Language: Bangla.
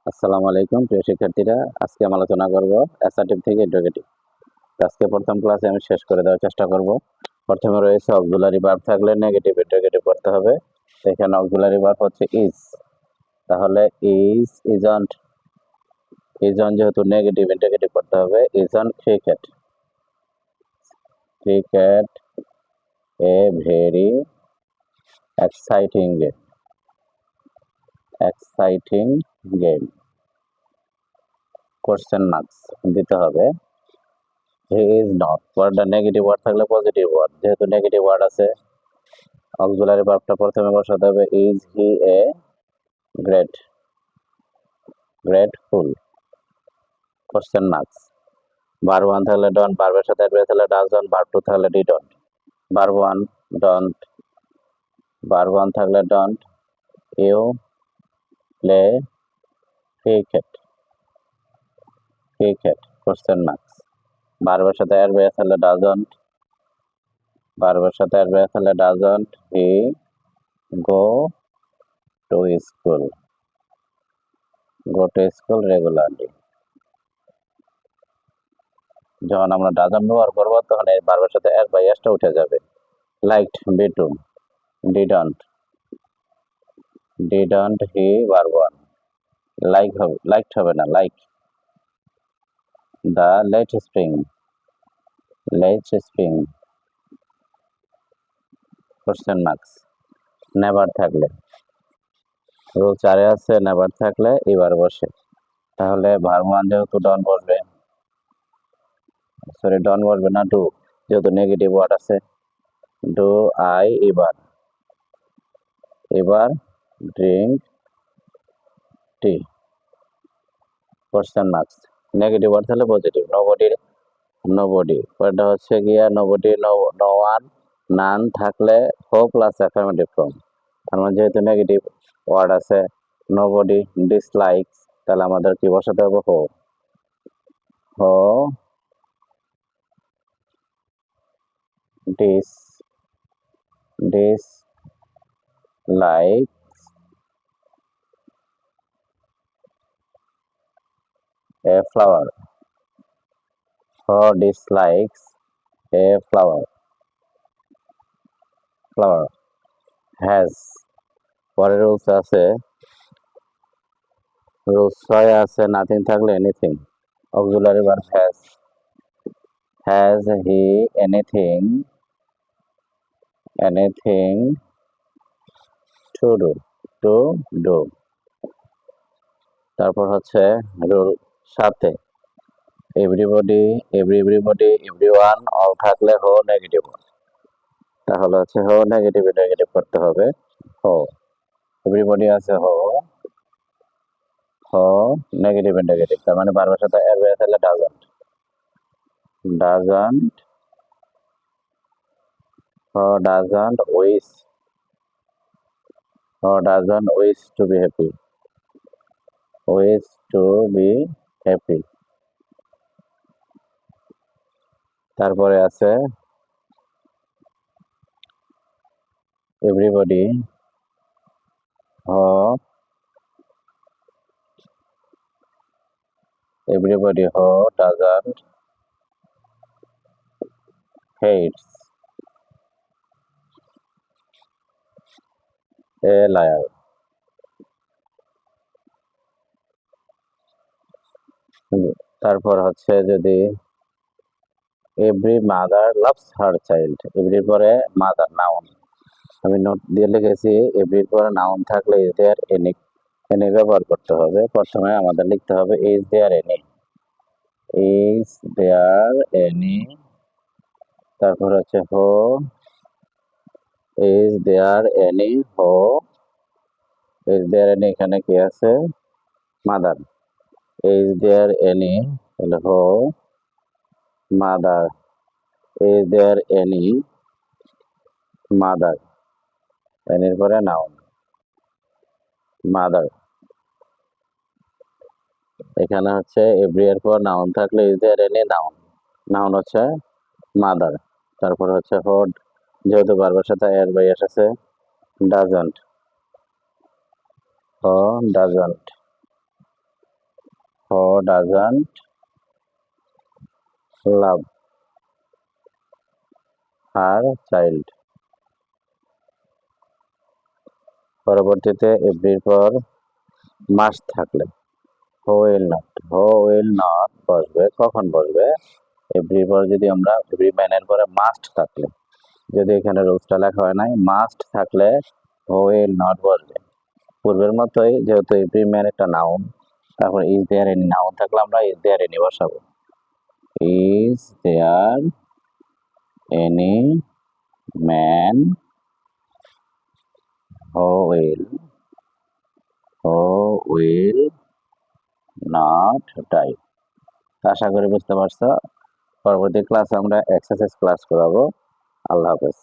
আসসালামু আলাইকুম প্রিয় শিক্ষার্থীরা, আজকে আমি আলোচনা করব অ্যাসার্টিভ থেকে ইন্টারোগেটিভ। আজকে প্রথম ক্লাসে আমি শেষ করে দেওয়ার চেষ্টা করব। প্রথমে রয়েছে অক্সিলারি ভার্ব থাকলে নেগেটিভ ইন্টারোগেটিভ করতে হবে। এখানে অক্সিলারি ভার্ব হচ্ছে ইজ, তাহলে ইজ ইজন্ট, ইজন যেহেতু নেগেটিভ ইন্টারোগেটিভ করতে হবে। Isn't cricket, cricket a very exciting game, exciting game. Question marks দিতে হবে। হি ইজ নট, ওয়ার্ডটা নেগেটিভ ওয়ার্ড থাকলে পজিটিভ ওয়ার্ড, যেহেতু নেগেটিভ ওয়ার্ড আছে অক্সিলারি ভার্বটা প্রথমে বসাতে হবে। Is he a great, grateful. Question marks. Verb one থাকলে ডন্ট, ভার্বের সাথে অ্যাডভার্ব থাকলে ডাজন্ট, ভার্ব টু থাকলে didn't. Verb one don't, verb one থাকলে don't you play cricket, cricket. Question marks. ভার্বের সাথে অ্যাডভার্ব থাকলে ডাজন্ট, ভার্বের সাথে অ্যাডভার্ব থাকলে doesn't he go to school, go to school regularly. যখন আমরা ডাজন্ট ব্যবহার করবো তখন এই ভার্বের সাথে এস বা এসটা উঠে যাবে। Liked be to, didn't, didn't he verb one, like হবে, লাইকড হবে না, like. The late spring, late spring. Question marks. Never থাকলে, রুল 4 আছে নেভার থাকলে এবার বসে, তাহলে ভার্ব ওয়ান যেহেতু ডন বসবে, সরি ডন বসবে না, ডু, যেহেতু নেগেটিভ ওয়ার্ড আছে। ডু আই এবার, এবার drink tea. Question marks. Negative word থাকলে পজিটিভ। নোবডি, নোবডি ওয়ার্ডটা হচ্ছে গিয়া nobody, no, no one. None থাকলে হো প্লাস অ্যাফার্মেটিভ ফর্ম, তার মানে যেহেতু নেগেটিভ ওয়ার্ড আছে নোবডি ডিসলাইকস, তাহলে আমাদের কি বসাতে হবে? Who, who dis, dislike a flower, who dislikes a flower, flower. Has, পরের রুলস আছে, রুলস 6 আছে নাথিং থাকলে anything. Auxiliary verb has he anything, anything to do, to do. তারপর হচ্ছে rule 7, everybody, everybody, everyone, all থাকলে হো নেগেটিভ, তাহলে হচ্ছে হো নেগেটিভ নেগেটিভ করতে হবে। হো, এভরিবডি আছে হো, হো নেগেটিভ নেগেটিভ, তার মানে ভার্বের সাথে এর বের থাকলে ডাজন্ট, ডাজন্ট, হো ডাজন্ট উইশ, হো doesn't wish to be happy, wish to be happy. তারপরে আছে এভরিবডি, হো, এভরিবডি হো ডাজন্ট হেটস এ লায়ার। তারপর হচ্ছে যদি every mother loves her child, এভরির পরে মাদার নাউন, আমি নোট দিয়ে লিখেছি এভরির পরে নাউন থাকলে ইজ দেয়ার এনি, এনি ব্যবহার করতে হবে। প্রথমে আমাদের লিখতে হবে is there any, is there any. তারপর হচ্ছে who, is there any who, is there any, এখানে কি আছে? মাদার। ইজ দেয়ার এনি তাহলে who mother, is there any mother, এনির পরে নাউন মাদার। এখানে হচ্ছে এভরি এর পর নাউন থাকলে is there any noun, noun হচ্ছে মাদার। তারপর হচ্ছে হোড, যেহেতু ভার্বের সাথে এর বাই এস আছে, ডাজন্ট, হো doesn't doesn't love her child. পরবর্তীতে এভরির পর মাস্ট থাকলে হো উইল নট বসবে, কখন বসবে? এভরির পর যদি আমরা এভরি ম্যানের পরে মাস্ট থাকলে, যদি এখানে রুলসটা লেখা হয় নাই, মাস্ট থাকলে হো উইল নট বসবে। পূর্বের মতোই যেহেতু এভরি ম্যান একটা নাউন, তারপর ইজ দেয়ার এনি, নাউন থাকলে আমরা ইজ দেয়ার এনি বসাবো। Is there any man who will not die. আশা করি বুঝতে পারছো। পরবর্তী ক্লাসে আমরা এক্সারসাইজ ক্লাস করাবো। আল্লাহ হাফেজ।